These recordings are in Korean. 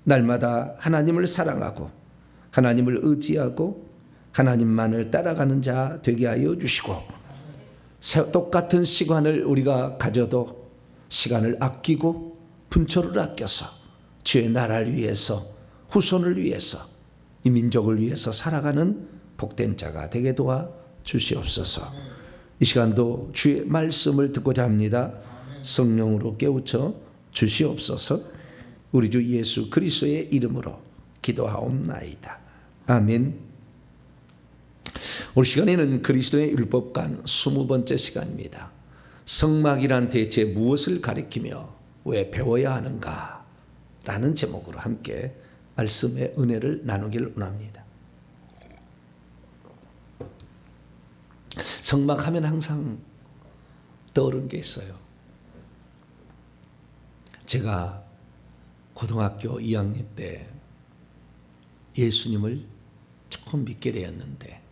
날마다 하나님을 사랑하고 하나님을 의지하고 하나님만을 따라가는 자 되게 하여 주시고, 똑같은 시간을 우리가 가져도 시간을 아끼고 분초를 아껴서 주의 나라를 위해서, 후손을 위해서, 이 민족을 위해서 살아가는 복된 자가 되게 도와 주시옵소서. 이 시간도 주의 말씀을 듣고자 합니다. 성령으로 깨우쳐 주시옵소서. 우리 주 예수 그리스도의 이름으로 기도하옵나이다. 아멘. 오늘 시간에는 그리스도의 율법관 20번째 시간입니다. 성막이란 대체 무엇을 가리키며 왜 배워야 하는가 라는 제목으로 함께 말씀의 은혜를 나누기를 원합니다. 성막 하면 항상 떠오르는 게 있어요. 제가 고등학교 2학년 때 예수님을 처음 믿게 되었는데,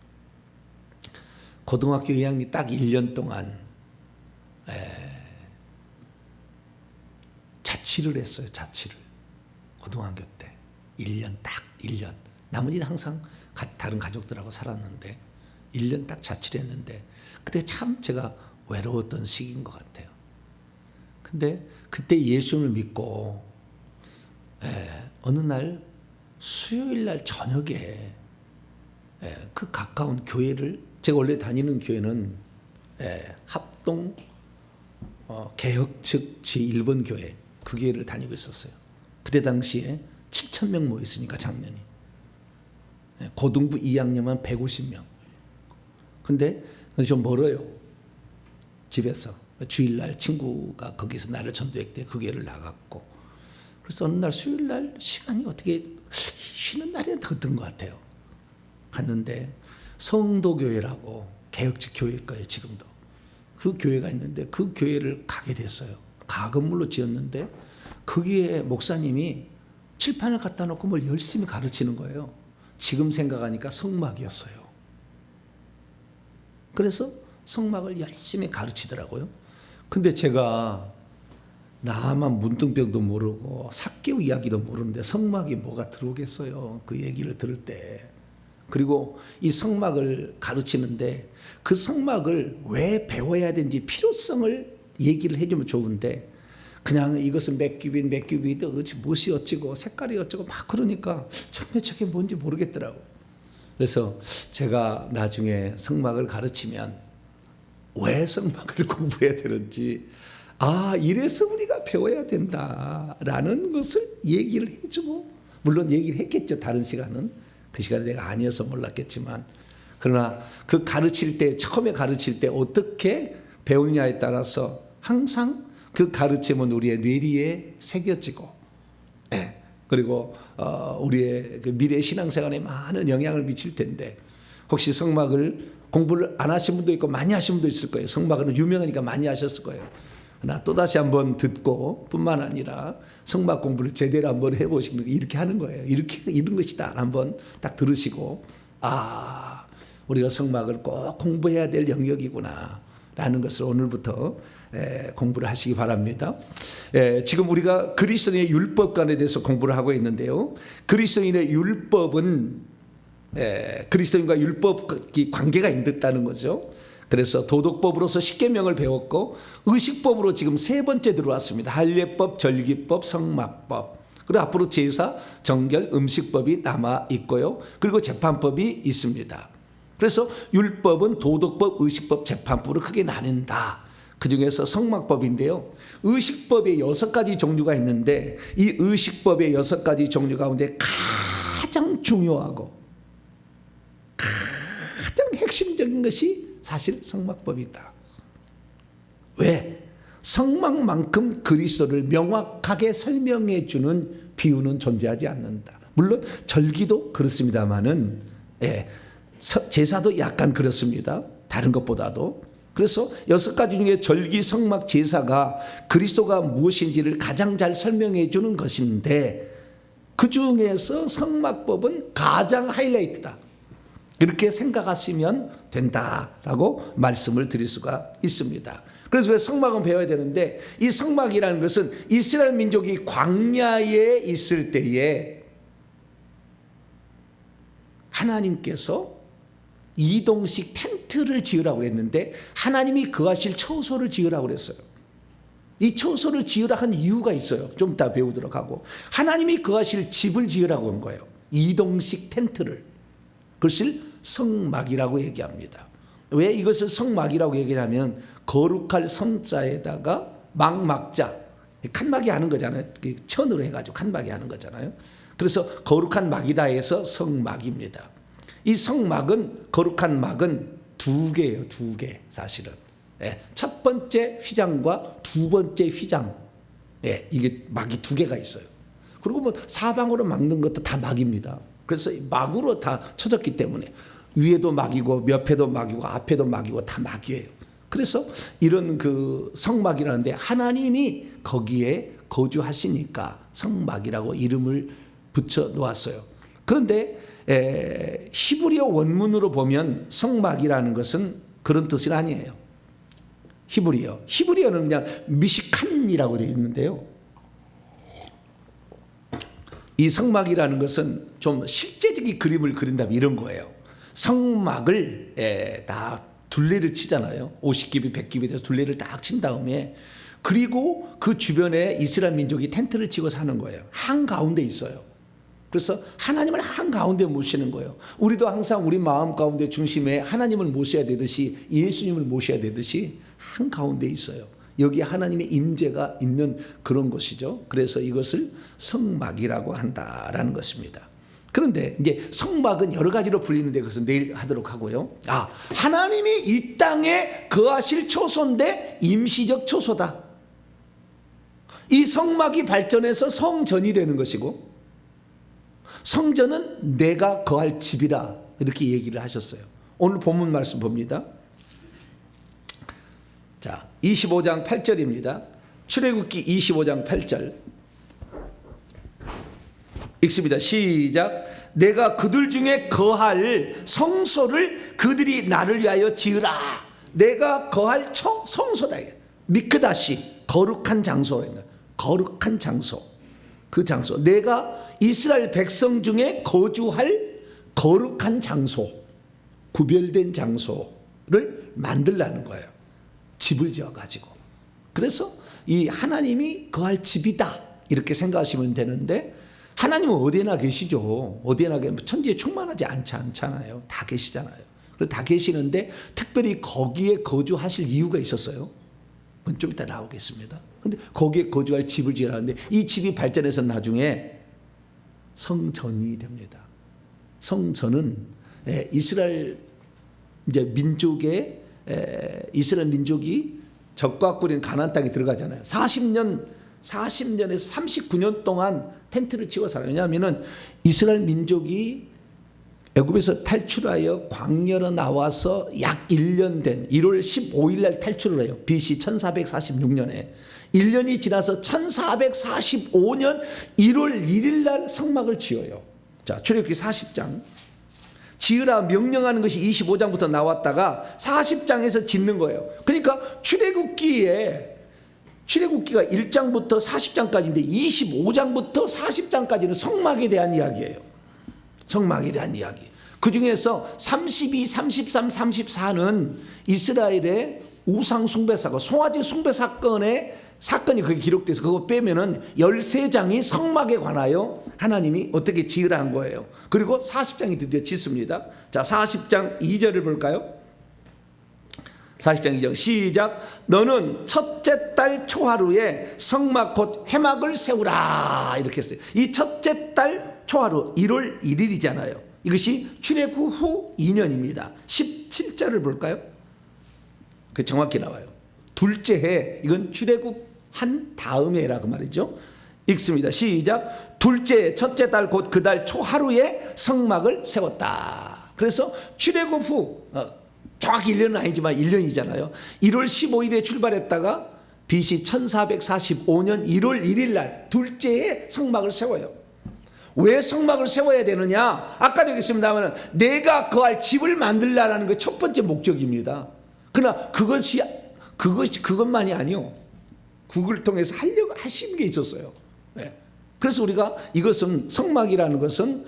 고등학교 2학년 딱 1년 동안 자취를 했어요. 자취를. 고등학교 때 1년, 딱 1년. 나머지는 항상 다른 가족들하고 살았는데 1년 딱 자취를 했는데, 그때 참 제가 외로웠던 시기인 것 같아요. 근데 그때 예수님을 믿고 어느 날 수요일 날 저녁에 그 가까운 교회를, 제가 원래 다니는 교회는 합동 개혁측 제1번 교회, 그 교회를 다니고 있었어요. 그때 당시에 7,000명 모였으니까 작년이. 고등부 2학년만 150명. 근데 좀 멀어요. 집에서. 주일날 친구가 거기서 나를 전도했을 때 그 교회를 나갔고, 그래서 어느 날 수요일 날 시간이 어떻게 쉬는 날이 더 것 같아요. 갔는데 성도교회라고 개혁직 교회일 거예요. 지금도 그 교회가 있는데 그 교회를 가게 됐어요. 가건물로 지었는데 거기에 목사님이 칠판을 갖다 놓고 뭘 열심히 가르치는 거예요. 지금 생각하니까 성막이었어요. 그래서 성막을 열심히 가르치더라고요. 근데 제가 나만 문둥병도 모르고 사개오 이야기도 모르는데 성막이 뭐가 들어오겠어요. 그 얘기를 들을 때. 그리고 이 성막을 가르치는데 그 성막을 왜 배워야 되는지 필요성을 얘기를 해주면 좋은데, 그냥 이것은 몇 규빗 무엇이 어찌고 색깔이 어쩌고 막 그러니까 처음에 저게 뭔지 모르겠더라고. 그래서 제가 나중에 성막을 가르치면 왜 성막을 공부해야 되는지, 이래서 우리가 배워야 된다라는 것을 얘기를 해주고, 물론 얘기를 했겠죠. 다른 시간은. 그 시간에 내가 아니어서 몰랐겠지만, 그러나 그 가르칠 때, 처음에 가르칠 때 어떻게 배우느냐에 따라서 항상 그 가르침은 우리의 뇌리에 새겨지고, 그리고 우리의 그 미래 신앙생활에 많은 영향을 미칠 텐데, 혹시 성막을 공부를 안 하신 분도 있고 많이 하신 분도 있을 거예요. 성막은 유명하니까 많이 하셨을 거예요. 그러나 또다시 한번 듣고 뿐만 아니라 성막 공부를 제대로 한번 해보시는, 이렇게 하는 거예요. 이런 것이다 한번 딱 들으시고, 우리가 성막을 꼭 공부해야 될 영역이구나 라는 것을 오늘부터 공부를 하시기 바랍니다. 지금 우리가 그리스도인의 율법관에 대해서 공부를 하고 있는데요. 그리스도인의 율법은 그리스도인과 율법이 관계가 있다는 거죠. 그래서 도덕법으로서 십계명을 배웠고, 의식법으로 지금 세 번째 들어왔습니다. 할례법, 절기법, 성막법. 그리고 앞으로 제사, 정결, 음식법이 남아 있고요. 그리고 재판법이 있습니다. 그래서 율법은 도덕법, 의식법, 재판법으로 크게 나뉜다. 그 중에서 성막법인데요. 의식법에 6가지 종류가 있는데, 이 의식법의 6가지 종류 가운데 가장 중요하고 가장 핵심적인 것이 사실 성막법이다. 왜? 성막만큼 그리스도를 명확하게 설명해 주는 비유는 존재하지 않는다. 물론 절기도 그렇습니다만은, 제사도 약간 그렇습니다. 다른 것보다도. 그래서 6가지 중에 절기, 성막, 제사가 그리스도가 무엇인지를 가장 잘 설명해 주는 것인데, 그 중에서 성막법은 가장 하이라이트다. 이렇게 생각하시면 된다라고 말씀을 드릴 수가 있습니다. 그래서 그 성막은 배워야 되는데, 이 성막이라는 것은 이스라엘 민족이 광야에 있을 때에 하나님께서 이동식 텐트를 지으라고 했는데 하나님이 거하실 처소를 지으라고 그랬어요. 이 처소를 지으라 한 이유가 있어요. 좀 이따 배우도록 하고, 하나님이 거하실 집을 지으라고 한 거예요. 이동식 텐트를. 그것을 성막이라고 얘기합니다. 왜 이것을 성막이라고 얘기하면 거룩할 성자에다가 막막자, 칸막이 하는 거잖아요. 천으로 해가지고 칸막이 하는 거잖아요. 그래서 거룩한 막이다 해서 성막입니다. 이 성막은, 거룩한 막은 두 개예요. 두 개. 사실은 첫 번째 휘장과 두 번째 휘장, 이게 막이 두 개가 있어요. 그리고 뭐 사방으로 막는 것도 다 막입니다. 그래서 막으로 다 쳐졌기 때문에 위에도 막이고 옆에도 막이고 앞에도 막이고 다 막이에요. 그래서 이런 그 성막이라는데 하나님이 거기에 거주하시니까 성막이라고 이름을 붙여 놓았어요. 그런데 히브리어 원문으로 보면 성막이라는 것은 그런 뜻이 아니에요. 히브리어는 그냥 미시칸이라고 되어 있는데요, 이 성막이라는 것은 좀 실제적인 그림을 그린다면 이런 거예요. 성막을 다 둘레를 치잖아요. 50깊이 100깊이 돼서 둘레를 딱 친 다음에, 그리고 그 주변에 이스라엘 민족이 텐트를 치고 사는 거예요. 한가운데 있어요. 그래서 하나님을 한가운데 모시는 거예요. 우리도 항상 우리 마음 가운데 중심에 하나님을 모셔야 되듯이, 예수님을 모셔야 되듯이 한가운데 있어요. 여기 하나님의 임재가 있는 그런 곳이죠. 그래서 이것을 성막이라고 한다라는 것입니다. 그런데 이제 성막은 여러 가지로 불리는데 그것은 내일 하도록 하고요. 하나님이 이 땅에 거하실 처소인데 임시적 처소다. 이 성막이 발전해서 성전이 되는 것이고, 성전은 내가 거할 집이라 이렇게 얘기를 하셨어요. 오늘 본문 말씀 봅니다. 자, 25장 8절입니다. 출애굽기 25장 8절 읽습니다. 시작. 내가 그들 중에 거할 성소를 그들이 나를 위하여 지으라. 내가 거할 성소다. 미크다시, 거룩한 장소. 거룩한 장소. 그 장소. 내가 이스라엘 백성 중에 거주할 거룩한 장소, 구별된 장소를 만들라는 거예요. 집을 지어가지고. 그래서 이 하나님이 거할 집이다 이렇게 생각하시면 되는데, 하나님은 어디에나 계시죠. 어디에나 천지에 충만하지 않잖아요. 다 계시잖아요. 다 계시는데 특별히 거기에 거주하실 이유가 있었어요. 그건 좀 이따 나오겠습니다. 근데 거기에 거주할 집을 지으라는데, 이 집이 발전해서 나중에 성전이 됩니다. 성전은 이스라엘 이제 민족의 이스라엘 민족이 적과 꿀인 가나안 땅에 들어가잖아요. 40년에서 39년 동안 텐트를 치고 살아요. 왜냐하면 이스라엘 민족이 애굽에서 탈출하여 광야로 나와서 약 1년 된 1월 15일 날 탈출을 해요. BC 1446년에 1년이 지나서 1445년 1월 1일 날 성막을 지어요. 자, 출애굽기 40장 지으라 명령하는 것이 25장부터 나왔다가 40장에서 짓는 거예요. 그러니까 출애굽기가 1장부터 40장까지인데 25장부터 40장까지는 성막에 대한 이야기예요. 성막에 대한 이야기. 그 중에서 32, 33, 34는 이스라엘의 우상 숭배 사건, 송아지 숭배 사건이 거기 기록돼서 그거 빼면은 13장이 성막에 관하여 하나님이 어떻게 지으라 한 거예요. 그리고 40장이 드디어 짓습니다. 자, 40장 2절을 볼까요? 40장 2절 시작. 너는 첫째 달 초하루에 성막 곧 회막을 세우라 이렇게 했어요. 이 첫째 달 초하루 1월 1일이잖아요. 이것이 출애굽 후 2년입니다. 17절을 볼까요? 그 정확히 나와요. 둘째 해, 이건 출애굽 한 다음 해라고 말이죠. 읽습니다. 시작. 둘째 첫째 달 곧 그 달 초하루에 성막을 세웠다. 그래서 출애굽 후 정확히 1년은 아니지만 1년이잖아요. 1월 15일에 출발했다가 BC 1445년 1월 1일 날 둘째에 성막을 세워요. 왜 성막을 세워야 되느냐? 아까도 얘기했습니다만 내가 거할 집을 만들라는 게 첫 번째 목적입니다. 그러나 그 그것만이 아니요. 그걸 통해서 하려고 하신 게 있었어요. 네. 그래서 우리가 이것은 성막이라는 것은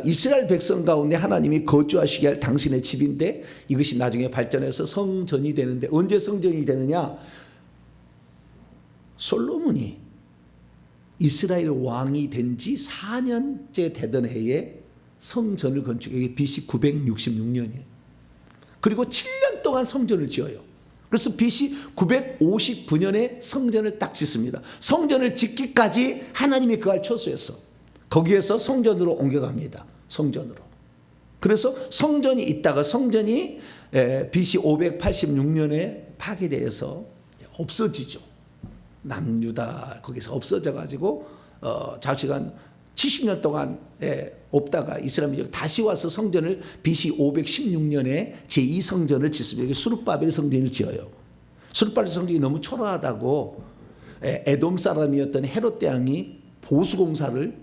이스라엘 백성 가운데 하나님이 거주하시게 할 당신의 집인데 이것이 나중에 발전해서 성전이 되는데 언제 성전이 되느냐? 솔로몬이 이스라엘 왕이 된 지 4년째 되던 해에 성전을 건축해. 이게 BC 966년이에요. 그리고 7년 동안 성전을 지어요. 그래서 BC 959년에 성전을 딱 짓습니다. 성전을 짓기까지 하나님이 그할 처소였어. 거기에서 성전으로 옮겨갑니다. 성전으로. 그래서 성전이 있다가 성전이 BC 586년에 파괴돼서 없어지죠. 남유다 거기서 없어져 가지고 자시간 70년 동안 없다가 이스라엘이 다시 와서 성전을 BC 516년에 제2성전을 짓습니다. 이게 수룹바벨 성전을 지어요. 수룹바벨 성전이 너무 초라하다고 에돔 사람이었던 헤롯 대왕이 보수공사를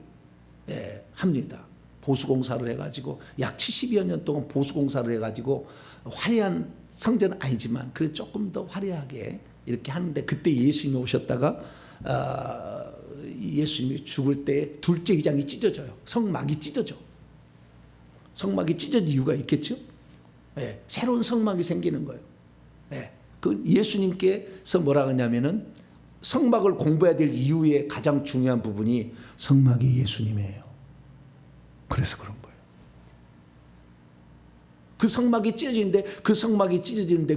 합니다. 보수공사를 해가지고 약 70여 년 동안 보수공사를 해가지고 화려한 성전은 아니지만 그래 조금 더 화려하게 이렇게 하는데 그때 예수님이 오셨다가 예수님이 죽을 때 둘째 휘장이 찢어져요. 성막이 찢어져. 성막이 찢어진 이유가 있겠죠. 새로운 성막이 생기는 거예요. 그 예수님께서 뭐라 하냐면은 성막을 공부해야 될 이유의 가장 중요한 부분이 성막이 예수님이에요. 그래서 그런 거예요. 그 성막이 찢어지는데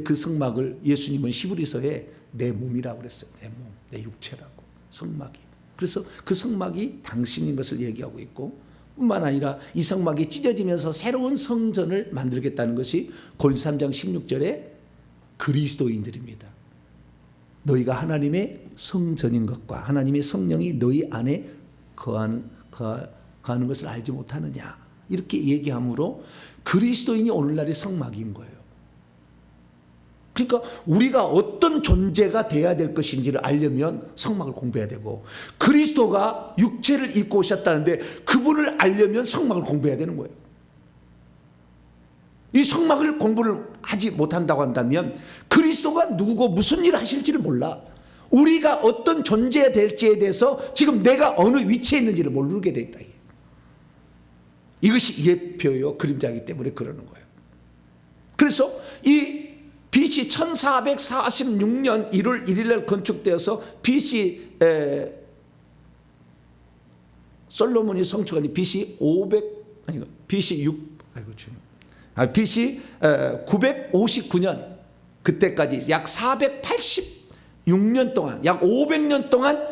그 성막을 예수님은 히브리서에 내 몸이라고 그랬어요. 내 몸, 내 육체라고. 성막이. 그래서 그 성막이 당신인 것을 얘기하고 있고 뿐만 아니라 이 성막이 찢어지면서 새로운 성전을 만들겠다는 것이 고린도서 3장 16절에 그리스도인들입니다. 너희가 하나님의 성전인 것과 하나님의 성령이 너희 안에 거하는 것을 알지 못하느냐 이렇게 얘기함으로 그리스도인이 오늘날의 성막인 거예요. 그러니까 우리가 어떤 존재가 돼야 될 것인지를 알려면 성막을 공부해야 되고 그리스도가 육체를 입고 오셨다는데 그분을 알려면 성막을 공부해야 되는 거예요. 이 성막을 공부를 하지 못한다고 한다면 그리스도가 누구고 무슨 일을 하실지를 몰라. 우리가 어떤 존재가 될지에 대해서 지금 내가 어느 위치에 있는지를 모르게 돼 있다. 이것이 예표요 그림자이기 때문에 그러는 거예요. 그래서 이 BC 1446년 1월 1일 날 건축되어서 BC 솔로몬이 성축한 BC 959년 그때까지 약 486년 동안 약 500년 동안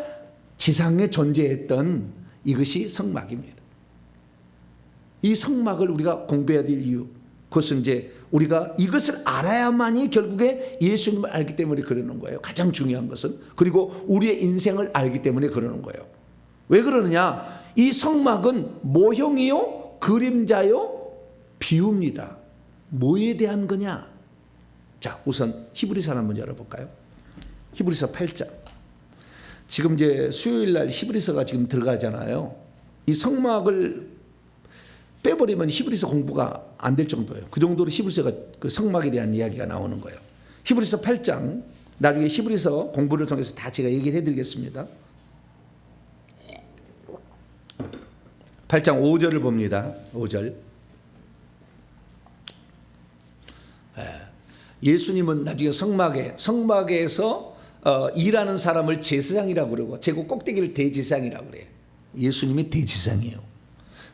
지상에 존재했던 이것이 성막입니다. 이 성막을 우리가 공부해야 될 이유 그것은 이제 우리가 이것을 알아야만이 결국에 예수님을 알기 때문에 그러는 거예요. 가장 중요한 것은. 그리고 우리의 인생을 알기 때문에 그러는 거예요. 왜 그러느냐? 이 성막은 모형이요 그림자요 비유입니다. 뭐에 대한 거냐? 자, 우선 히브리서 한번 열어볼까요? 히브리서 8장. 지금 이제 수요일 날 히브리서가 지금 들어가잖아요. 이 성막을 빼버리면 히브리서 공부가 안 될 정도예요. 그 정도로 히브리서가 그 성막에 대한 이야기가 나오는 거예요. 히브리서 8장 나중에 히브리서 공부를 통해서 다 제가 얘기를 해드리겠습니다. 8장 5절을 봅니다. 5절. 예수님은 나중에 성막에서 일하는 사람을 제사장이라고 그러고 제국 꼭대기를 대제사장이라고 그래요. 예수님이 대제사장이에요.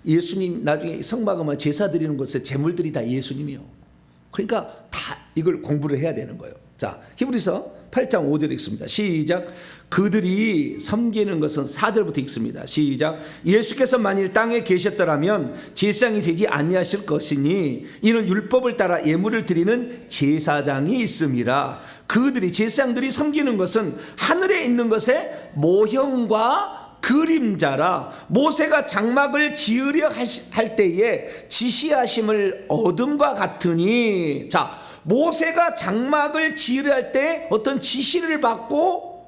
예수님 나중에 성막은 제사 드리는 곳에 제물들이 다 예수님이요. 그러니까 다 이걸 공부를 해야 되는 거예요. 자, 히브리서 8장 5절 읽습니다. 시작. 그들이 섬기는 것은 4절부터 읽습니다. 시작. 예수께서 만일 땅에 계셨더라면 제사장이 되지 아니하실 것이니 이는 율법을 따라 예물을 드리는 제사장이 있음이라. 그들이 제사장들이 섬기는 것은 하늘에 있는 것의 모형과 그림자라. 모세가 장막을 지으려 할 때에 지시하심을 얻음과 같으니. 자, 모세가 장막을 지으려 할 때 어떤 지시를 받고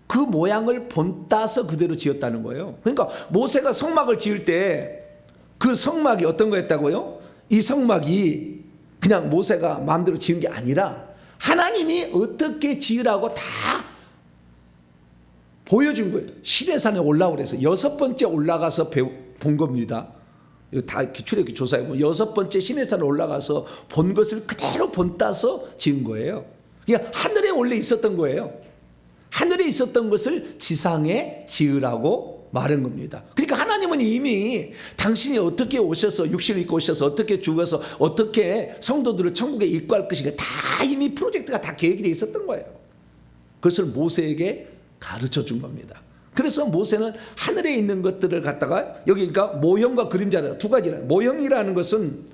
그 모양을 본따서 그대로 지었다는 거예요. 그러니까 모세가 성막을 지을 때 그 성막이 어떤 거였다고요? 이 성막이 그냥 모세가 마음대로 지은 게 아니라 하나님이 어떻게 지으라고 다 보여준 거예요. 시내산에 올라오래서 6번째 올라가서 본 겁니다. 이거 다 출애굽기 조사해 보면 6번째 시내산에 올라가서 본 것을 그대로 본따서 지은 거예요. 그냥 하늘에 원래 있었던 거예요. 하늘에 있었던 것을 지상에 지으라고 말한 겁니다. 그러니까 하나님은 이미 당신이 어떻게 오셔서 육신을 입고 오셔서 어떻게 죽어서 어떻게 성도들을 천국에 입고할 것인가 다 이미 프로젝트가 다 계획이 되어 있었던 거예요. 그것을 모세에게 가르쳐 준 겁니다. 그래서 모세는 하늘에 있는 것들을 갖다가 여기 그러니까 모형과 그림자를 두 가지라. 모형이라는 것은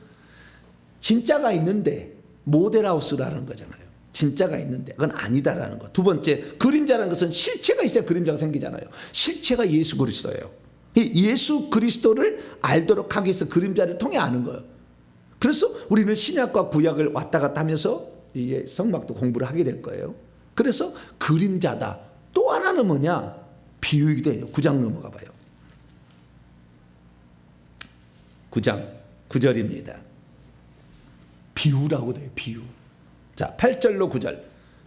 진짜가 있는데 모델하우스라는 거잖아요. 진짜가 있는데 그건 아니다라는 거. 두 번째, 그림자라는 것은 실체가 있어야 그림자가 생기잖아요. 실체가 예수 그리스도예요. 이 예수 그리스도를 알도록 하기 위해서 그림자를 통해 아는 거예요. 그래서 우리는 신약과 구약을 왔다 갔다 하면서 이제 성막도 공부를 하게 될 거예요. 그래서 그림자다. 또 하나는 뭐냐? 비유이기도 해요. 9장 넘어가 봐요. 9장 9절입니다. 비유라고 돼요. 비유. 자, 8절로 9절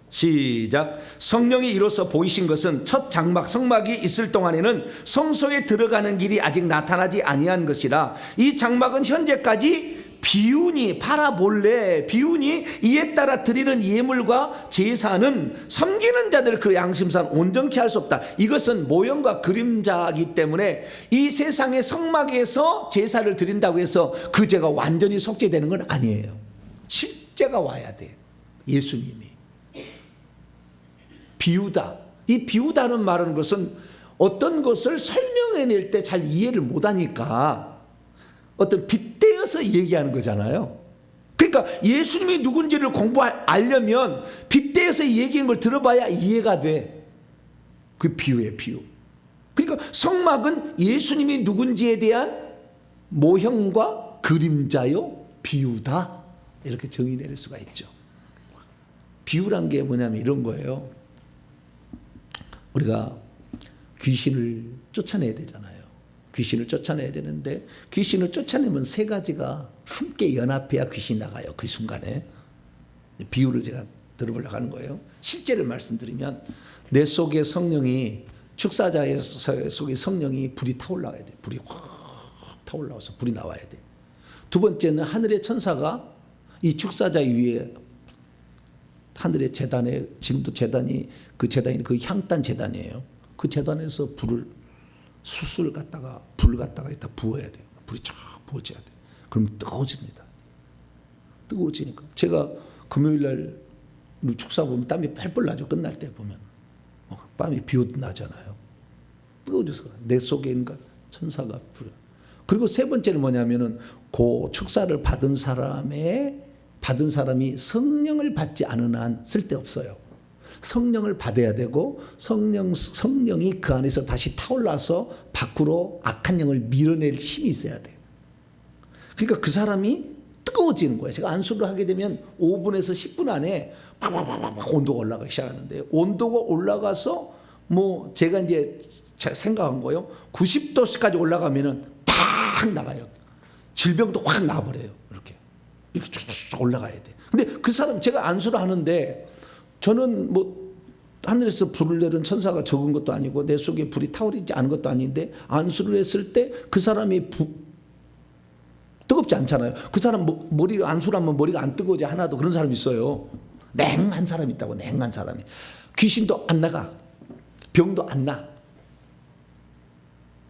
시작. 성령이 이로써 보이신 것은 첫 장막 성막이 있을 동안에는 성소에 들어가는 길이 아직 나타나지 아니한 것이라. 이 장막은 현재까지 비유니 파라볼레 비유니 이에 따라 드리는 예물과 제사는 섬기는 자들 그 양심상 온전케 할 수 없다. 이것은 모형과 그림자이기 때문에 이 세상의 성막에서 제사를 드린다고 해서 그 죄가 완전히 속죄되는 건 아니에요. 실제가 와야 돼. 예수님이 비유다. 이 비유다는 말은 것은 어떤 것을 설명해낼 때 잘 이해를 못하니까 어떤 빗대어서 얘기하는 거잖아요. 그러니까 예수님이 누군지를 알려면 빗대어서 얘기하는 걸 들어봐야 이해가 돼. 그 비유예요. 비유. 그러니까 성막은 예수님이 누군지에 대한 모형과 그림자요 비유다. 이렇게 정의 내릴 수가 있죠. 비유란 게 뭐냐면 이런 거예요. 우리가 귀신을 쫓아내야 되잖아요. 귀신을 쫓아내야 되는데 귀신을 쫓아내면 세 가지가 함께 연합해야 귀신이 나가요. 그 순간에. 비유를 제가 들어보려고 하는 거예요. 실제를 말씀드리면 내 속에 성령이 축사자 속에 성령이 불이 타올라야 돼. 불이 확 타올라와서 불이 나와야 돼. 두 번째는 하늘의 천사가 이 축사자 위에 하늘의 재단에 지금도 재단이 그 향단 재단이에요. 그 재단에서 수술 갖다가 불 갖다가 이따 부어야 돼요. 불이 쫙 부어져야 돼. 그럼 뜨거워집니다. 뜨거워지니까 제가 금요일 날 축사 보면 땀이 펄펄 나죠. 끝날 때 보면 땀이 비오듯 나잖아요. 뜨거워져서 내 속에 있는 천사가 불. 그리고 세 번째는 뭐냐면은 그 축사를 받은 사람이 성령을 받지 않은 한 쓸데없어요. 성령을 받아야 되고 성령이 그 안에서 다시 타올라서 밖으로 악한 영을 밀어낼 힘이 있어야 돼요. 그러니까 그 사람이 뜨거워지는 거예요. 제가 안수를 하게 되면 5분에서 10분 안에 팍팍팍 온도가 올라가기 시작하는데 온도가 올라가서 뭐 제가 이제 생각한 거예요. 90도까지 올라가면은 팍 나가요. 질병도 확 나버려요. 이렇게 쭉 올라가야 돼. 근데 그 사람 제가 안수를 하는데 저는 뭐 하늘에서 불을 내는 천사가 적은 것도 아니고 내 속에 불이 타오르지 않은 것도 아닌데 안수를 했을 때 그 사람이 뜨겁지 않잖아요. 그 사람 머리 안수를 하면 머리가 안 뜨거워지 하나도. 그런 사람이 있어요. 냉한 사람이 있다고. 냉한 사람이. 귀신도 안 나가. 병도 안 나.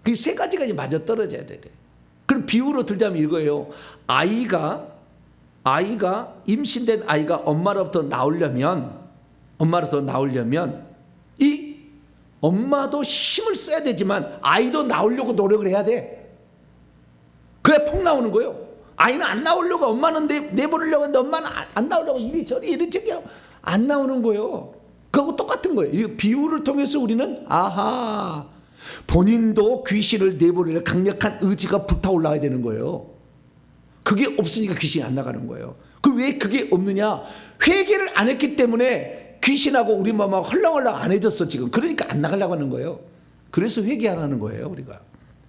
그 세 가지가 맞아 떨어져야 돼. 그럼 비유로 들자면 이거예요. 아이가 임신된 아이가 엄마로부터 나오려면 이 엄마도 힘을 써야 되지만 아이도 나오려고 노력을 해야 돼. 그래 폭 나오는 거예요. 아이는 안 나오려고 엄마는 내보내려고 하는데 엄마는 안 나오려고 이리저리 안 나오는 거예요. 그거하고 똑같은 거예요. 이 비유를 통해서 우리는 본인도 귀신을 내보낼 강력한 의지가 불타올라야 되는 거예요. 그게 없으니까 귀신이 안 나가는 거예요. 그럼 왜 그게 없느냐? 회개를 안 했기 때문에 귀신하고 우리 마음하고 헐렁헐렁 안 해졌어 지금. 그러니까 안 나가려고 하는 거예요. 그래서 회개하라는 거예요 우리가.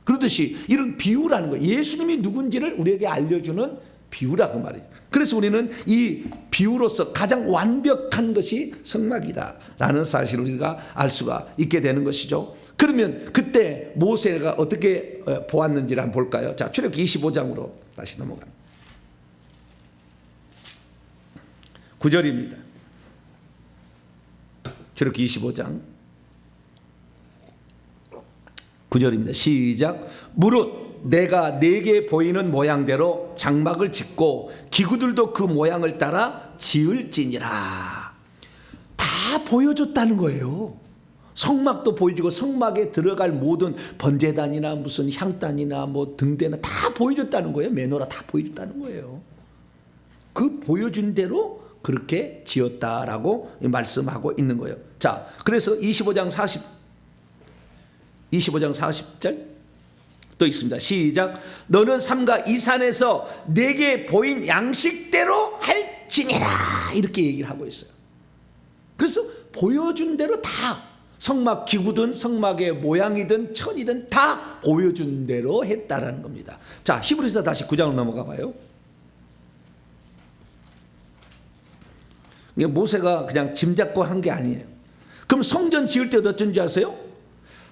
그러듯이 이런 비유라는 거예요. 예수님이 누군지를 우리에게 알려주는 비유라 그 말이에요. 그래서 우리는 이 비유로서 가장 완벽한 것이 성막이다라는 사실을 우리가 알 수가 있게 되는 것이죠. 그러면 그때 모세가 어떻게 보았는지를 한번 볼까요? 자, 출애굽기 25장으로 다시 넘어갑니다. 9절입니다. 출애굽기 25장 9절입니다. 시작. 무릇 내가 네게 보이는 모양대로 장막을 짓고 기구들도 그 모양을 따라 지을지니라. 다 보여줬다는 거예요. 성막도 보여주고 성막에 들어갈 모든 번제단이나 무슨 향단이나 뭐 등대나 다 보여줬다는 거예요. 메노라 다 보여줬다는 거예요. 그 보여준 대로 그렇게 지었다라고 말씀하고 있는 거예요. 자, 그래서 25장 40절 또 있습니다. 시작. 너는 삼가 이 산에서 내게 보인 양식대로 할지니라. 이렇게 얘기를 하고 있어요. 그래서 보여준 대로 다 성막 기구든 성막의 모양이든 천이든 다 보여준 대로 했다라는 겁니다. 자, 히브리서 다시 9장으로 넘어가 봐요. 이게 모세가 그냥 짐작고 한 게 아니에요. 그럼 성전 지을 때도 어쩐지 아세요?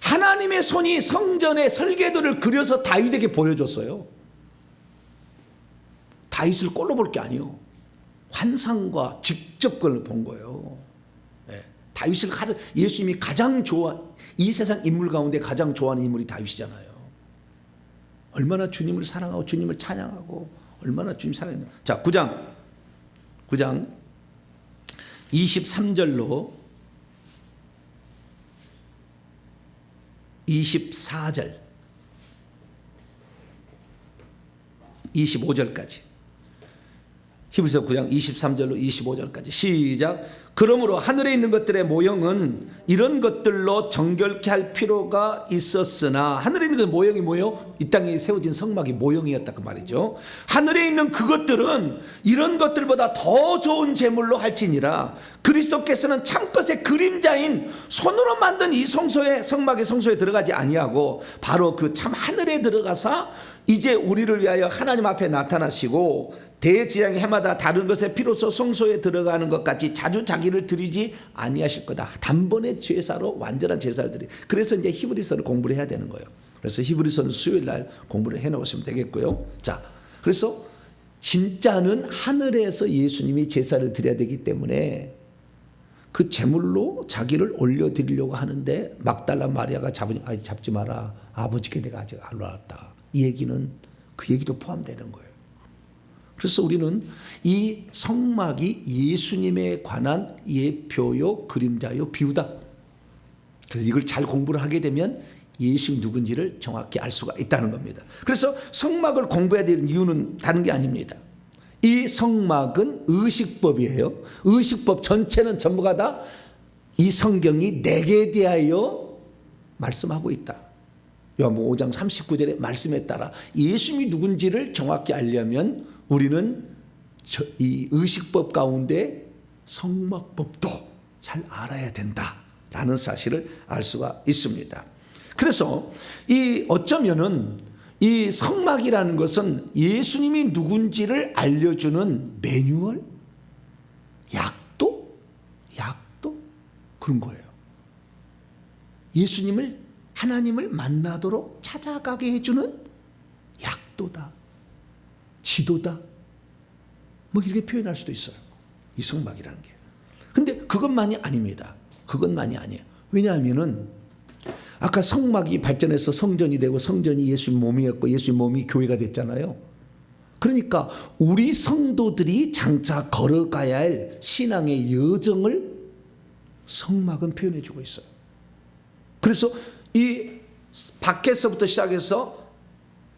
하나님의 손이 성전의 설계도를 그려서 다윗에게 보여줬어요. 다윗을 꼴로 볼 게 아니에요. 환상과 직접 그걸 본 거예요. 네. 다윗을 예수님이 가장 이 세상 인물 가운데 가장 좋아하는 인물이 다윗이잖아요. 얼마나 주님을 사랑하고 주님을 찬양하고 얼마나 주님 사랑했나. 자, 9장 23절로 24절 25절까지 히브리서 9장 23절로 25절까지 시작. 그러므로 하늘에 있는 것들의 모형은 이런 것들로 정결케 할 필요가 있었으나 하늘에 있는 그 모형이 뭐예요? 이 땅에 세워진 성막이 모형이었다 그 말이죠. 하늘에 있는 그것들은 이런 것들보다 더 좋은 제물로 할지니라. 그리스도께서는 참것의 그림자인 손으로 만든 이 성막의 성소에 들어가지 아니하고 바로 그 참 하늘에 들어가사 이제 우리를 위하여 하나님 앞에 나타나시고 대지향 해마다 다른 것에 비로소 성소에 들어가는 것 같이 자주 자기를 드리지 아니하실 거다. 단번에 제사로 완전한 제사를 드리. 그래서 이제 히브리서를 공부를 해야 되는 거예요. 그래서 히브리서는 수요일 날 공부를 해놓으시면 되겠고요. 자, 그래서 진짜는 하늘에서 예수님이 제사를 드려야 되기 때문에 그 제물로 자기를 올려드리려고 하는데 막달라 마리아가 잡지 마라. 아버지께 내가 아직 안 왔다. 이 얘기는 그 얘기도 포함되는 거예요. 그래서 우리는 이 성막이 예수님에 관한 예표요 그림자요 비유다. 그래서 이걸 잘 공부를 하게 되면 예수님 누군지를 정확히 알 수가 있다는 겁니다. 그래서 성막을 공부해야 되는 이유는 다른 게 아닙니다. 이 성막은 의식법이에요. 의식법 전체는 전부가 다 이 성경이 내게 대하여 말씀하고 있다. 요한복음 5장 39절의 말씀에 따라 예수님이 누군지를 정확히 알려면 우리는 이 의식법 가운데 성막법도 잘 알아야 된다라는 사실을 알 수가 있습니다. 그래서 어쩌면은 이 성막이라는 것은 예수님이 누군지를 알려주는 매뉴얼, 약도 그런 거예요. 하나님을 만나도록 찾아가게 해주는 약도다, 지도다, 뭐 이렇게 표현할 수도 있어요. 이 성막이라는 게. 근데 그것만이 아닙니다. 그것만이 아니에요. 왜냐하면은 아까 성막이 발전해서 성전이 되고 성전이 예수님 몸이었고 예수님 몸이 교회가 됐잖아요. 그러니까 우리 성도들이 장차 걸어가야 할 신앙의 여정을 성막은 표현해 주고 있어요. 그래서 이 밖에서부터 시작해서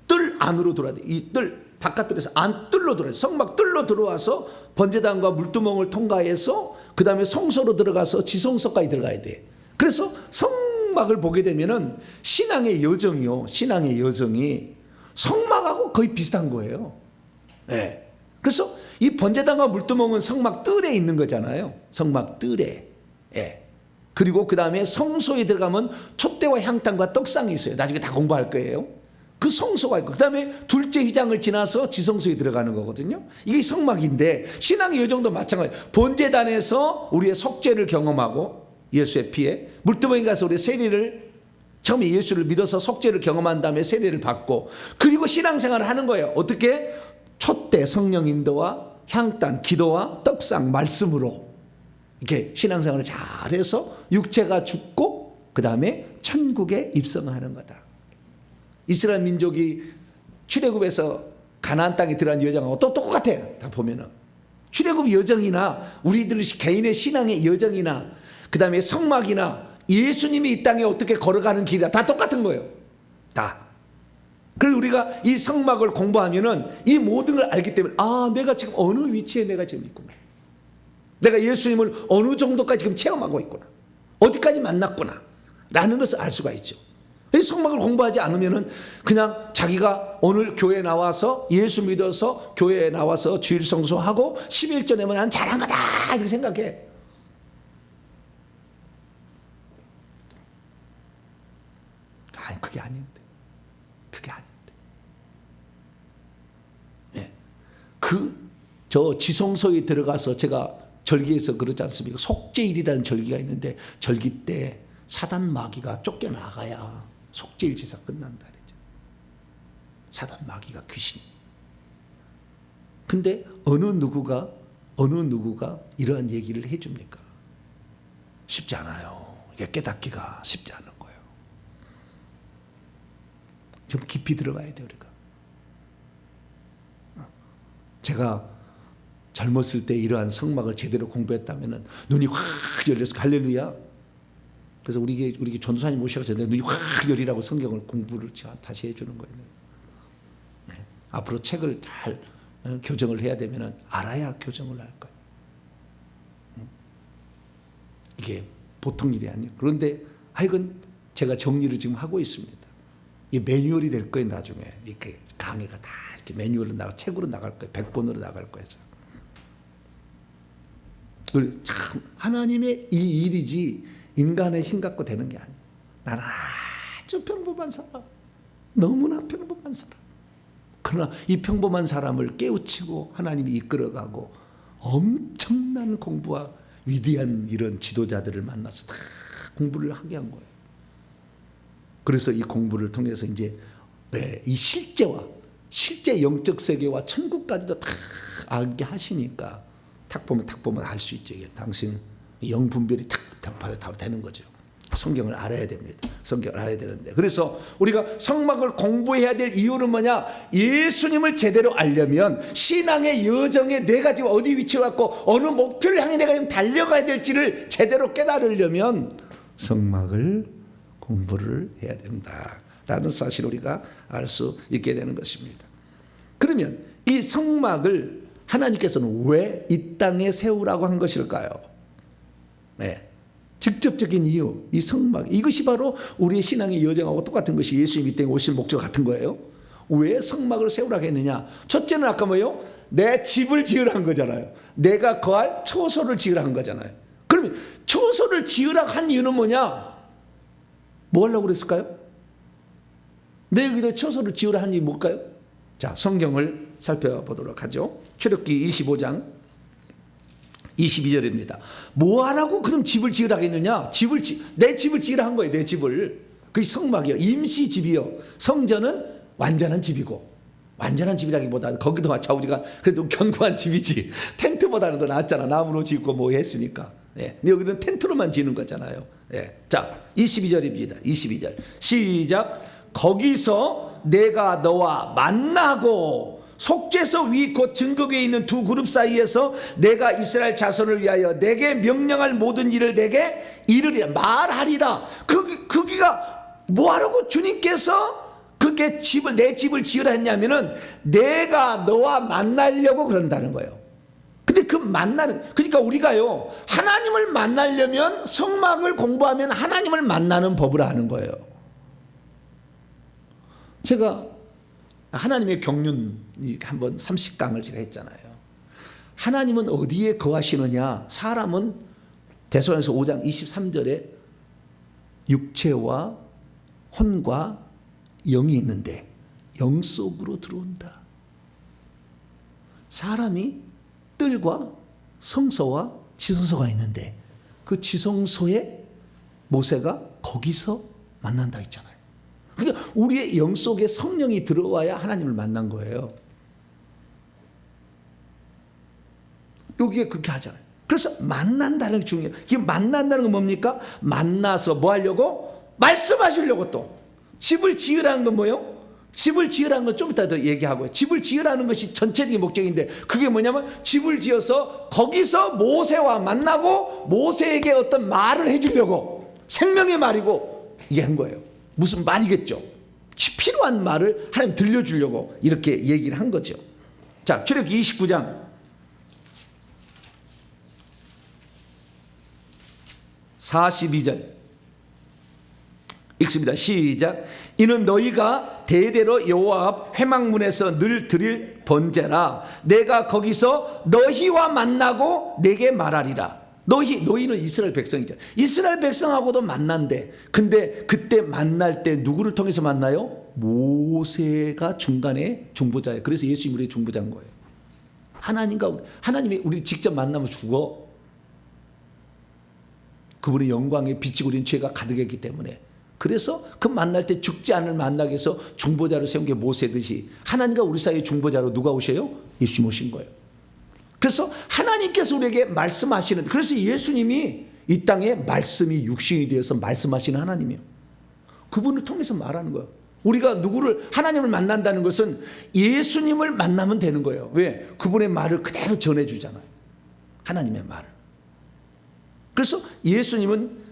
뜰 안으로 들어야 돼. 이 뜰 바깥뜰에서 안 뜰로 들어야 돼. 성막 뜰로 들어와서 번제단과 물두멍을 통과해서 그 다음에 성소로 들어가서 지성소까지 들어가야 돼. 그래서 성막을 보게 되면은 신앙의 여정이 성막하고 거의 비슷한 거예요. 네. 그래서 이 번제단과 물두멍은 성막 뜰에 있는 거잖아요. 성막 뜰에. 예. 그리고 그 다음에 성소에 들어가면 촛대와 향단과 떡상이 있어요. 나중에 다 공부할 거예요. 그 성소가 있고, 그 다음에 둘째 휘장을 지나서 지성소에 들어가는 거거든요. 이게 성막인데 신앙의 여정도 마찬가지. 본제단에서 우리의 속죄를 경험하고 예수의 피에, 물두멍에 가서 우리의 세례를, 처음에 예수를 믿어서 속죄를 경험한 다음에 세례를 받고, 그리고 신앙생활을 하는 거예요. 어떻게? 촛대 성령 인도와 향단 기도와 떡상 말씀으로 이렇게 신앙생활을 잘해서 육체가 죽고 그 다음에 천국에 입성하는 거다. 이스라엘 민족이 출애굽에서 가나안 땅에 들어간 여정하고 또 똑같아요. 다 보면은 출애굽 여정이나 우리들 개인의 신앙의 여정이나 그 다음에 성막이나 예수님이 이 땅에 어떻게 걸어가는 길이다 다 똑같은 거예요. 다. 그래서 우리가 이 성막을 공부하면은 이 모든 걸 알기 때문에, 아, 내가 지금 어느 위치에 내가 지금 있구나. 내가 예수님을 어느 정도까지 지금 체험하고 있구나. 어디까지 만났구나. 라는 것을 알 수가 있죠. 이 성막을 공부하지 않으면은 그냥 자기가 오늘 교회에 나와서 예수 믿어서 교회에 나와서 주일 성수하고 11조 내면 난 잘한 거다 이렇게 생각해. 아니, 그게 아닌데. 그게 아닌데. 네. 저 지성소에 들어가서 제가 절기에서 그러지 않습니까? 속죄일이라는 절기가 있는데 절기 때 사단 마귀가 쫓겨나가야 속죄일 제사 끝난다 그랬죠. 사단 마귀가 귀신. 근데 어느 누구가 이러한 얘기를 해줍니까? 쉽지 않아요. 이게 깨닫기가 쉽지 않은 거예요. 좀 깊이 들어가야 돼요, 우리가. 제가 젊었을 때 이러한 성막을 제대로 공부했다면 눈이 확 열려서 할렐루야. 그래서 우리 전도사님 모셔서 눈이 확 열리라고 성경을 공부를 다시 해주는 거예요. 네. 앞으로 책을 잘 교정을 해야 되면 알아야 교정을 할 거예요. 이게 보통 일이 아니에요. 그런데 이건 제가 정리를 지금 하고 있습니다. 이 매뉴얼이 될 거예요. 나중에 이렇게 강의가 다 이렇게 매뉴얼로 책으로 나갈 거예요. 100번으로 나갈 거예요. 참 하나님의 이 일이지 인간의 힘 갖고 되는 게 아니에요. 나는 아주 평범한 사람, 너무나 평범한 사람. 그러나 이 평범한 사람을 깨우치고 하나님이 이끌어가고 엄청난 공부와 위대한 이런 지도자들을 만나서 다 공부를 하게 한 거예요. 그래서 이 공부를 통해서 이제 이 실제 영적 세계와 천국까지도 다 알게 하시니까 탁 보면 알 수 있죠. 당신 영 분별이 탁 되는 거죠. 성경을 알아야 됩니다. 성경을 알아야 되는데, 그래서 우리가 성막을 공부해야 될 이유는 뭐냐? 예수님을 제대로 알려면 신앙의 여정에 내가 지금 어디 위치에 갖고 어느 목표를 향해 내가 지금 달려가야 될지를 제대로 깨달으려면 성막을 공부를 해야 된다라는 사실을 우리가 알 수 있게 되는 것입니다. 그러면 이 성막을 하나님께서는 왜 이 땅에 세우라고 한 것일까요? 네. 직접적인 이유, 이 성막, 이것이 바로 우리의 신앙의 여정하고 똑같은 것이 예수님이 이 땅에 오실 목적 같은 거예요. 왜 성막을 세우라고 했느냐? 첫째는 아까 뭐예요? 내 집을 지으라는 거잖아요. 내가 거할 처소를 지으라는 거잖아요. 그러면 처소를 지으라고 한 이유는 뭐냐? 뭐 하려고 그랬을까요? 내 여기도 처소를 지으라 한 이유 뭘까요? 자, 성경을 살펴보도록 하죠. 출애굽기 25장 22절입니다. 뭐 하라고 그럼 집을 지으라 했느냐? 내 집을 지으라 한 거예요. 내 집을. 그게 성막이요. 임시 집이요. 성전은 완전한 집이고, 완전한 집이라기보다는 거기도 우리가 그래도 견고한 집이지. 텐트보다는 더 낫잖아. 나무로 짓고 뭐 했으니까. 네. 여기는 텐트로만 지는 거잖아요. 네. 자, 22절입니다. 22절. 시작. 거기서 내가 너와 만나고 속죄소 위 곧 증거궤에 있는 두 그룹 사이에서 내가 이스라엘 자손을 위하여 내게 명령할 모든 일을 내게 이르리라, 말하리라. 거기가 뭐하라고 주님께서 그게 내 집을 지으라 했냐면은 내가 너와 만나려고 그런다는 거예요. 근데 그러니까 우리가요, 하나님을 만나려면 성막을 공부하면 하나님을 만나는 법을 아는 거예요. 제가 하나님의 경륜 한번 30강을 제가 했잖아요. 하나님은 어디에 거하시느냐? 사람은 데살로니가서 5장 23절에 육체와 혼과 영이 있는데 영 속으로 들어온다. 사람이 뜰과 성소와 지성소가 있는데 그 지성소에 모세가 거기서 만난다 했잖아요. 그러니까 우리의 영 속에 성령이 들어와야 하나님을 만난 거예요. 여기에 그렇게 하잖아요. 그래서 만난다는 게 중요해요. 이게 만난다는 건 뭡니까? 만나서 뭐 하려고? 말씀하시려고. 또 집을 지으라는 건 뭐예요? 집을 지으라는 건 좀 이따 더 얘기하고요. 집을 지으라는 것이 전체적인 목적인데 그게 뭐냐면 집을 지어서 거기서 모세와 만나고 모세에게 어떤 말을 해주려고, 생명의 말이고 이게 한 거예요. 무슨 말이겠죠. 필요한 말을 하나님 들려주려고 이렇게 얘기를 한 거죠. 자, 출애굽기 29장 42절 읽습니다. 시작. 이는 너희가 대대로 여호와 앞 회막문에서 늘 드릴 번제라. 내가 거기서 너희와 만나고 내게 말하리라. 너희는 이스라엘 백성이죠. 이스라엘 백성하고도 만난대. 근데 그때 만날 때 누구를 통해서 만나요? 모세가 중간에 중보자예요. 그래서 예수님이 우리의 중보자인 거예요. 하나님이 우리 직접 만나면 죽어. 그분의 영광에 비치고 우리는 죄가 가득했기 때문에. 그래서 그 만날 때 죽지 않을 만나게 해서 중보자로 세운 게 모세듯이 하나님과 우리 사이의 중보자로 누가 오셔요? 예수님 오신 거예요. 그래서 하나님께서 우리에게 말씀하시는, 그래서 예수님이 이 땅에 말씀이 육신이 되어서 말씀하시는 하나님이에요. 그분을 통해서 말하는 거예요. 우리가 누구를, 하나님을 만난다는 것은 예수님을 만나면 되는 거예요. 왜? 그분의 말을 그대로 전해주잖아요. 하나님의 말을. 그래서 예수님은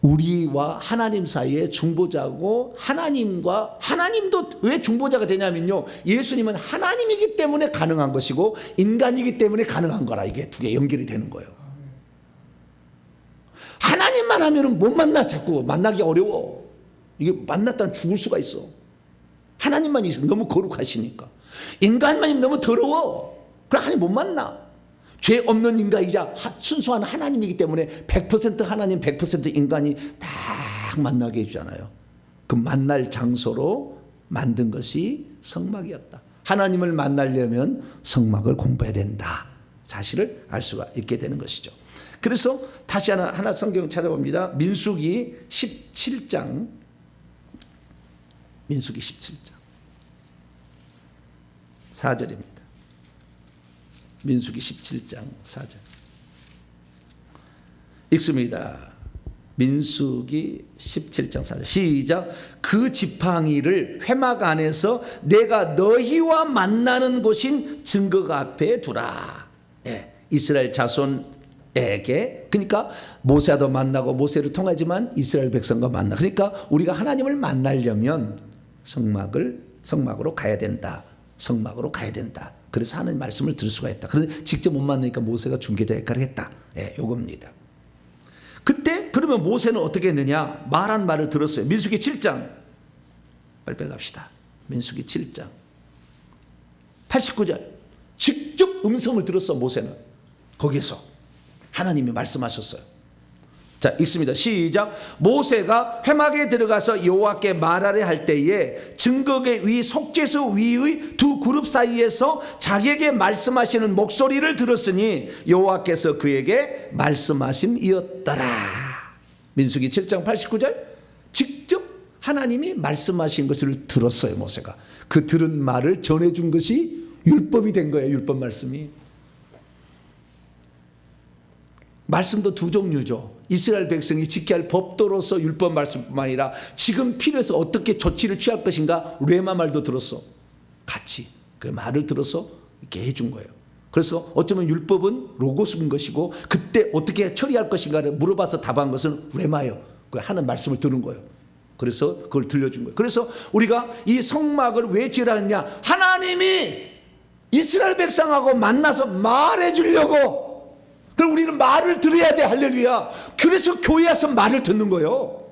우리와 하나님 사이에 중보자고, 하나님도 왜 중보자가 되냐면요, 예수님은 하나님이기 때문에 가능한 것이고 인간이기 때문에 가능한 거라. 이게 두 개 연결이 되는 거예요. 하나님만 하면은 못 만나. 자꾸 만나기 어려워. 이게 만났다는 죽을 수가 있어. 하나님만 있으면 너무 거룩하시니까. 인간만 있으면 너무 더러워. 그래 하나님 못 만나. 죄 없는 인간이자 순수한 하나님이기 때문에 100% 하나님 100% 인간이 딱 만나게 해주잖아요. 그 만날 장소로 만든 것이 성막이었다. 하나님을 만나려면 성막을 공부해야 된다. 사실을 알 수가 있게 되는 것이죠. 그래서 다시 하나 성경 찾아봅니다. 민수기 17장. 민수기 17장 4절입니다. 민수기 17장 4절 읽습니다. 민수기 17장 4절 시작. 그 지팡이를 회막 안에서 내가 너희와 만나는 곳인 증거가 앞에 두라. 예, 이스라엘 자손에게, 그러니까 모세도 만나고 모세를 통하지만 이스라엘 백성과 만나. 그러니까 우리가 하나님을 만나려면 성막으로 가야 된다. 성막으로 가야 된다. 그래서 하나님 말씀을 들을 수가 있다. 그런데 직접 못 만나니까 모세가 중개자 역할을 했다. 예, 요겁니다. 그때 그러면 모세는 어떻게 했느냐? 말한 말을 들었어요. 민수기 7장. 빨리빨리 갑시다. 민수기 7장 89절. 직접 음성을 들었어. 모세는 거기에서 하나님이 말씀하셨어요. 자, 읽습니다. 시작. 모세가 회막에 들어가서 여호와께 말하려 할 때에 증거계 위 속죄소 위의 두 그룹 사이에서 자기에게 말씀하시는 목소리를 들었으니 여호와께서 그에게 말씀하심이었더라. 민수기 7장 89절. 직접 하나님이 말씀하신 것을 들었어요. 모세가 그 들은 말을 전해준 것이 율법이 된 거예요. 율법 말씀이. 말씀도 두 종류죠. 이스라엘 백성이 지켜야 할 법도로서 율법 말씀뿐만 아니라 지금 필요해서 어떻게 조치를 취할 것인가 레마 말도 들었어. 같이 그 말을 들어서 이렇게 해준 거예요. 그래서 어쩌면 율법은 로고스인 것이고 그때 어떻게 처리할 것인가를 물어봐서 답한 것은 레마예요. 그 하는 말씀을 들은 거예요. 그래서 그걸 들려준 거예요. 그래서 우리가 이 성막을 왜 지으라 했냐? 하나님이 이스라엘 백성하고 만나서 말해 주려고. 그럼 우리는 말을 들어야 돼. 할렐루야. 그래서 교회 와서 말을 듣는 거예요.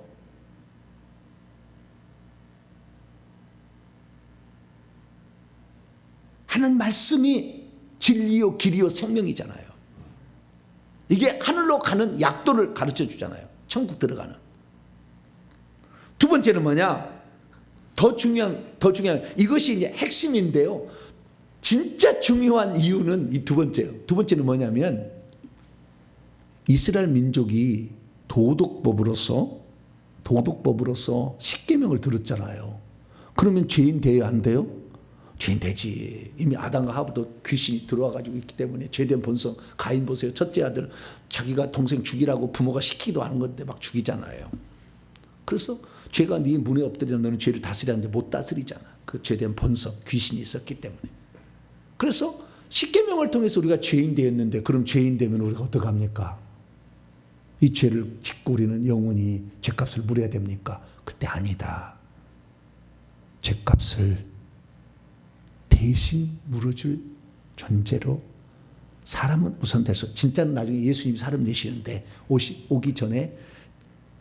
하는 말씀이 진리요 길이요 생명이잖아요. 이게 하늘로 가는 약도를 가르쳐 주잖아요. 천국 들어가는. 두 번째는 뭐냐? 더 중요한 이것이 이제 핵심인데요. 진짜 중요한 이유는 이 두 번째예요. 두 번째는 뭐냐면 이스라엘 민족이 도덕법으로서 십계명을 들었잖아요. 그러면 죄인 돼야 안 돼요? 죄인 되지. 이미 아담과 하와도 귀신이 들어와 가지고 있기 때문에 죄된 본성. 가인 보세요. 첫째 아들 자기가 동생 죽이라고 부모가 시키기도 하는 건데 막 죽이잖아요. 그래서 죄가 네 문에 엎드리면 너는 죄를 다스리는데 못 다스리잖아. 그 죄된 본성, 귀신이 있었기 때문에. 그래서 십계명을 통해서 우리가 죄인 되었는데 그럼 죄인 되면 우리가 어떡합니까? 이 죄를 짓고 우리는 영원히 죄값을 물어야 됩니까? 그때 아니다. 죄값을 대신 물어줄 존재로 사람은 우선 될수. 진짜는 나중에 예수님이 사람 되시는데 오기 전에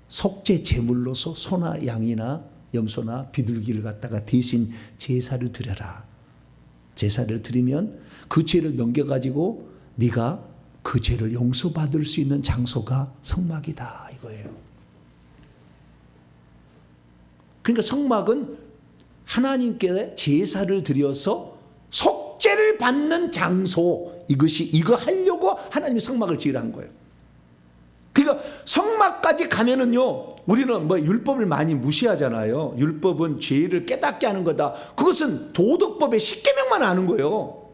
속죄 제물로서 소나 양이나 염소나 비둘기를 갖다가 대신 제사를 드려라. 제사를 드리면 그 죄를 넘겨가지고 네가 그 죄를 용서받을 수 있는 장소가 성막이다 이거예요. 그러니까 성막은 하나님께 제사를 드려서 속죄를 받는 장소. 이거 하려고 하나님이 성막을 지으라는 거예요. 그러니까 성막까지 가면은요, 우리는 뭐 율법을 많이 무시하잖아요. 율법은 죄를 깨닫게 하는 거다. 그것은 도덕법의 십계명만 아는 거예요.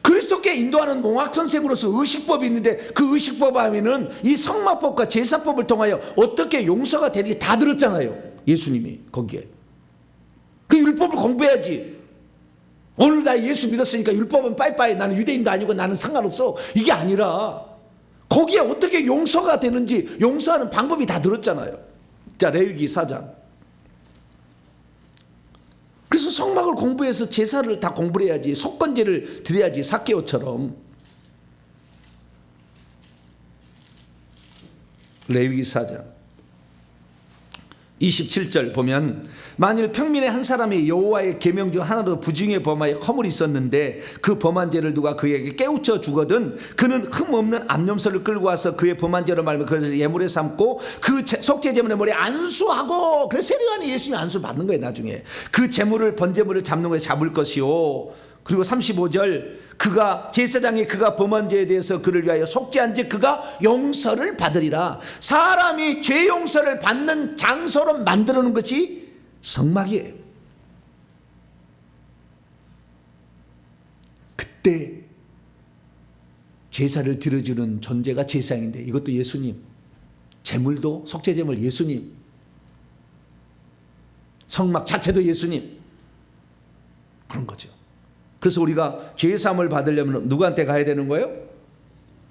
그리스도께 인도하는 몽학 선생으로서 의식법이 있는데 그 의식법 하면은 이 성막법과 제사법을 통하여 어떻게 용서가 되는지 다 들었잖아요. 예수님이 거기에. 그 율법을 공부해야지. 오늘 나 예수 믿었으니까 율법은 빠이빠이 나는 유대인도 아니고 나는 상관없어. 이게 아니라 거기에 어떻게 용서가 되는지 용서하는 방법이 다 들었잖아요. 자, 레위기 4장. 그래서 성막을 공부해서 제사를 다 공부를 해야지. 속건제를 드려야지. 삭개오처럼. 레위기 4장 27절 보면 만일 평민의 한 사람이 여호와의 계명 중 하나로 부정에 범하여 허물이 있었는데 그 범한 죄를 누가 그에게 깨우쳐 주거든 그는 흠없는 암염소를 끌고 와서 그의 범한 죄로 말하면 그것을 예물에 삼고 그 속죄 제물의 머리에 안수하고. 그래서 세례요한이 예수님이 안수 받는 거예요. 나중에 그 제물을 번제물을 잡는 거에 잡을 것이요. 그리고 35절 그가 제사장이 그가 범한 죄에 대해서 그를 위하여 속죄한 즉 그가 용서를 받으리라. 사람이 죄 용서를 받는 장소로 만들어 놓은 것이 성막이에요. 그때 제사를 드려주는 존재가 제사장인데 이것도 예수님. 제물도 속죄 제물 예수님. 성막 자체도 예수님. 그런 거죠. 그래서 우리가 죄사함을 받으려면 누구한테 가야 되는 거예요?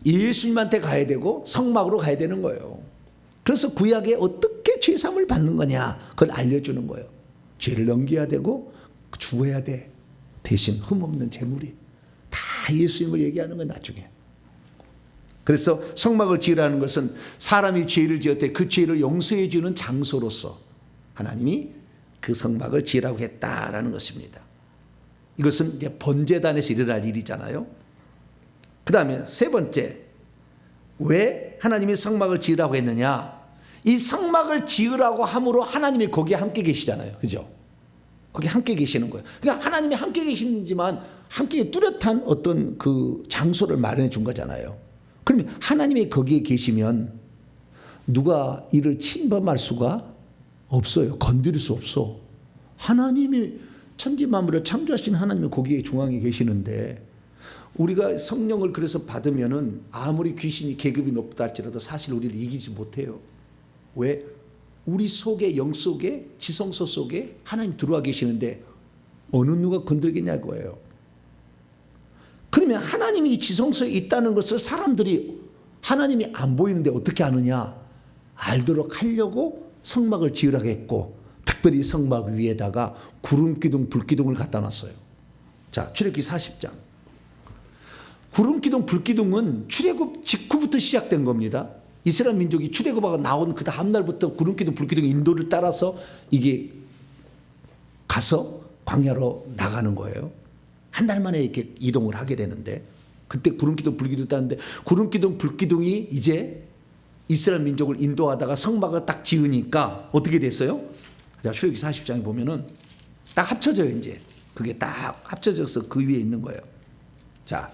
예수님한테 가야 되고 성막으로 가야 되는 거예요. 그래서 구약에 어떻게 죄사함을 받는 거냐 그걸 알려주는 거예요. 죄를 넘겨야 되고 죽어야 돼. 대신 흠없는 제물이. 다 예수님을 얘기하는 건 나중에. 그래서 성막을 지으라는 것은 사람이 죄를 지을 때 그 죄를 용서해 주는 장소로서 하나님이 그 성막을 지으라고 했다라는 것입니다. 이것은 이제 번제단에서 일어날 일이잖아요. 그 다음에 세 번째, 왜 하나님이 성막을 지으라고 했느냐? 이 성막을 지으라고 함으로 하나님이 거기에 함께 계시잖아요. 그죠? 거기 함께 계시는 거예요. 그러니까 하나님이 함께 계시는지만 함께 뚜렷한 어떤 그 장소를 마련해 준 거잖아요. 그러면 하나님이 거기에 계시면 누가 이를 침범할 수가 없어요. 건드릴 수 없어. 하나님이 천지 만물을 창조하신 하나님이 거기에 중앙에 계시는데 우리가 성령을 그래서 받으면은 아무리 귀신이 계급이 높다 할지라도 사실 우리를 이기지 못해요. 왜? 우리 속에 영 속에 지성소 속에 하나님 들어와 계시는데 어느 누가 건들겠냐고요. 그러면 하나님이 이 지성소에 있다는 것을 사람들이 하나님이 안 보이는데 어떻게 아느냐? 알도록 하려고 성막을 지으라고 했고 특별히 성막 위에다가 구름기둥 불기둥을 갖다 놨어요. 자, 출애굽기 40장. 구름기둥 불기둥은 출애굽 직후부터 시작된 겁니다. 이스라엘 민족이 출애굽하고 나온 그 다음 날부터 구름기둥 불기둥 인도를 따라서 이게 가서 광야로 나가는 거예요. 한 달 만에 이렇게 이동을 하게 되는데 그때 구름기둥 불기둥 따는데 구름기둥 불기둥이 이제 이스라엘 민족을 인도하다가 성막을 딱 지으니까 어떻게 됐어요? 자, 출애굽기 40장에 보면은 딱 합쳐져요. 이제 그게 딱 합쳐져서 그 위에 있는 거예요. 자,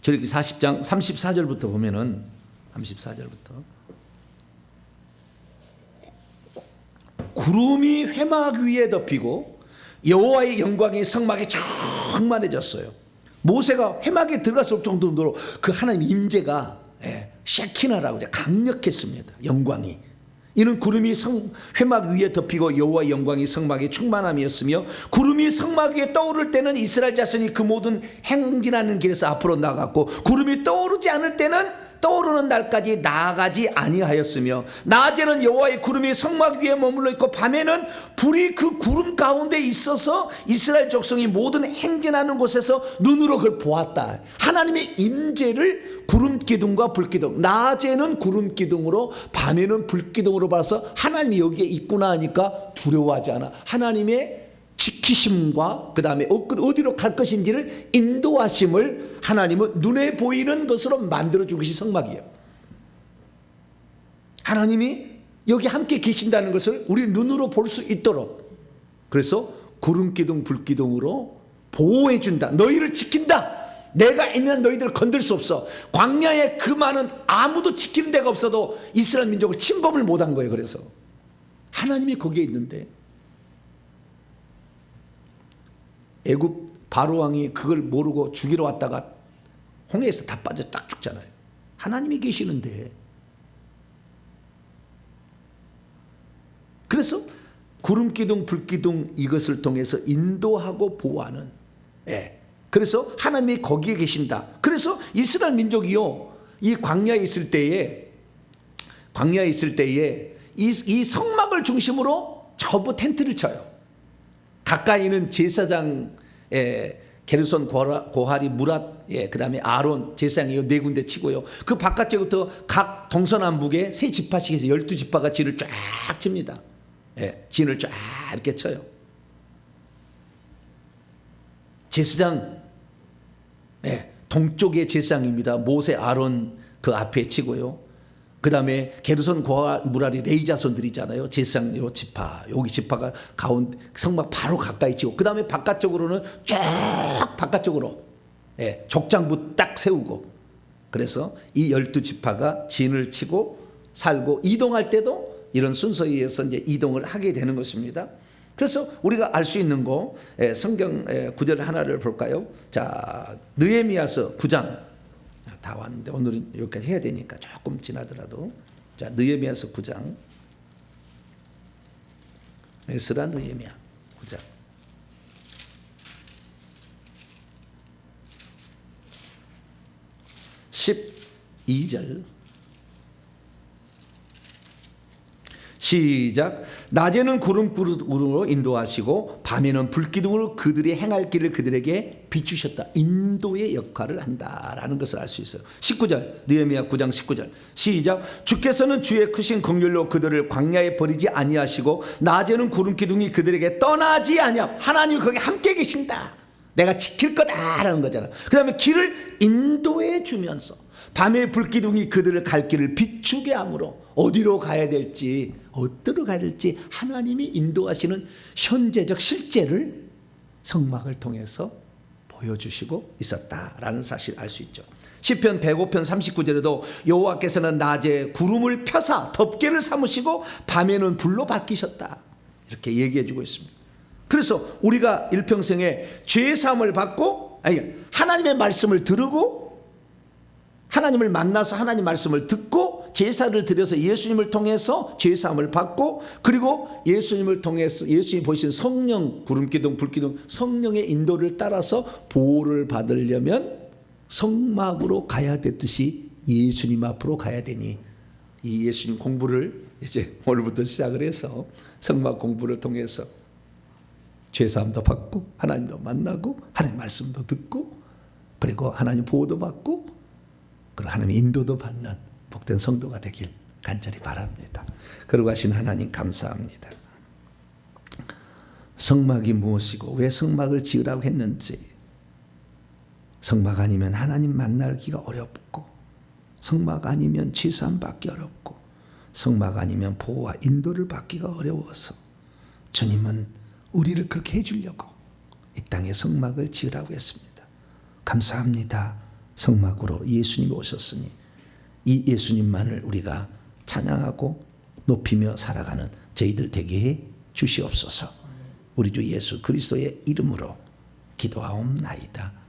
저렇게 40장 34절부터 보면은 34절부터 구름이 회막 위에 덮이고 여호와의 영광이 성막에 충만해졌어요. 모세가 회막에 들어갔을 정도로 그 하나님 임재가 셰키나라고 강력했습니다. 영광이. 이는 구름이 회막 위에 덮이고 여호와의 영광이 성막에 충만함이었으며, 구름이 성막 위에 떠오를 때는 이스라엘 자손이 그 모든 행진하는 길에서 앞으로 나갔고, 구름이 떠오르지 않을 때는 떠오르는 날까지 나아가지 아니하였으며, 낮에는 여호와의 구름이 성막 위에 머물러 있고 밤에는 불이 그 구름 가운데 있어서 이스라엘 족속이 모든 행진하는 곳에서 눈으로 그걸 보았다. 하나님의 임재를 구름 기둥과 불 기둥, 낮에는 구름 기둥으로 밤에는 불 기둥으로 봐서 하나님이 여기에 있구나 하니까 두려워하지 않아. 하나님의 지키심과 그 다음에 어디로 갈 것인지를 인도하심을 하나님은 눈에 보이는 것으로 만들어준 것이 성막이에요. 하나님이 여기 함께 계신다는 것을 우리 눈으로 볼 수 있도록, 그래서 구름기둥 불기둥으로 보호해준다. 너희를 지킨다. 내가 있는 너희들을 건들 수 없어. 광야에 그 많은 아무도 지키는 데가 없어도 이스라엘 민족을 침범을 못한 거예요. 그래서 하나님이 거기에 있는데, 애굽 바로 왕이 그걸 모르고 죽이러 왔다가 홍해에서 다 빠져 딱 죽잖아요. 하나님이 계시는데. 그래서 구름기둥 불기둥 이것을 통해서 인도하고 보호하는, 그래서 하나님이 거기에 계신다. 그래서 이스라엘 민족이요, 이 광야에 있을 때에 이 성막을 중심으로 전부 텐트를 쳐요. 가까이는 제사장 게르손, 고하리, 무랏, 그 다음에 아론 제사장이 네 군데 치고요. 그 바깥쪽부터 각 동서남북에 세 지파씩 해서 12지파가 진을 쫙 칩니다. 진을 쫙 이렇게 쳐요. 제사장, 동쪽의 제사장입니다. 모세, 아론 그 앞에 치고요. 그 다음에 게르손, 고하, 무라리, 레위 자손들이잖아요. 제사장 요 지파, 여기 지파가 가운데 성막 바로 가까이 치고, 그 다음에 바깥쪽으로는 쫙 바깥쪽으로 족장부 딱 세우고, 그래서 이 12지파가 진을 치고 살고, 이동할 때도 이런 순서에 의해서 이제 이동을 하게 되는 것입니다. 그래서 우리가 알 수 있는 거, 성경 구절 하나를 볼까요? 자, 느헤미야서 9장. 다 왔는데 오늘은 여기까지 해야 되니까 조금 지나더라도, 자, 느헤미야서 9장, 에스라 느헤미야 9장 12절 시작. 낮에는 구름으로 인도하시고 밤에는 불기둥으로 그들이 행할 길을 그들에게 비추셨다. 인도의 역할을 한다라는 것을 알 수 있어요. 19절, 느헤미야 9장 19절 시작. 주께서는 주의 크신 긍휼로 그들을 광야에 버리지 아니하시고 낮에는 구름기둥이 그들에게 떠나지 아니함. 하나님이 거기 함께 계신다. 내가 지킬 거다라는 거잖아. 그 다음에 길을 인도해 주면서 밤에 불기둥이 그들을 갈 길을 비추게 함으로 어디로 가야 될지, 어디로 가야 될지 하나님이 인도하시는 현재적 실제를 성막을 통해서 보여주시고 있었다라는 사실을 알 수 있죠. 시편 105편 39절에도 여호와께서는 낮에 구름을 펴사 덮개를 삼으시고 밤에는 불로 밝히셨다, 이렇게 얘기해주고 있습니다. 그래서 우리가 일평생에 죄사함을 받고, 하나님의 말씀을 들으고 하나님을 만나서 하나님 말씀을 듣고 제사를 드려서 예수님을 통해서 죄사함을 받고, 그리고 예수님을 통해서 예수님이 보이신 성령, 구름기둥 불기둥 성령의 인도를 따라서 보호를 받으려면 성막으로 가야 됐듯이 예수님 앞으로 가야 되니, 이 예수님 공부를 이제 오늘부터 시작을 해서 성막 공부를 통해서 죄사함도 받고 하나님도 만나고 하나님 말씀도 듣고, 그리고 하나님 보호도 받고, 그리고 하나님의 인도도 받는 복된 성도가 되길 간절히 바랍니다. 그러고 하신 하나님 감사합니다. 성막이 무엇이고 왜 성막을 지으라고 했는지, 성막 아니면 하나님 만나기가 어렵고, 성막 아니면 죄사함 받기 어렵고, 성막 아니면 보호와 인도를 받기가 어려워서 주님은 우리를 그렇게 해주려고 이 땅에 성막을 지으라고 했습니다. 감사합니다. 성막으로 예수님이 오셨으니 이 예수님만을 우리가 찬양하고 높이며 살아가는 저희들 되게 해 주시옵소서. 우리 주 예수 그리스도의 이름으로 기도하옵나이다.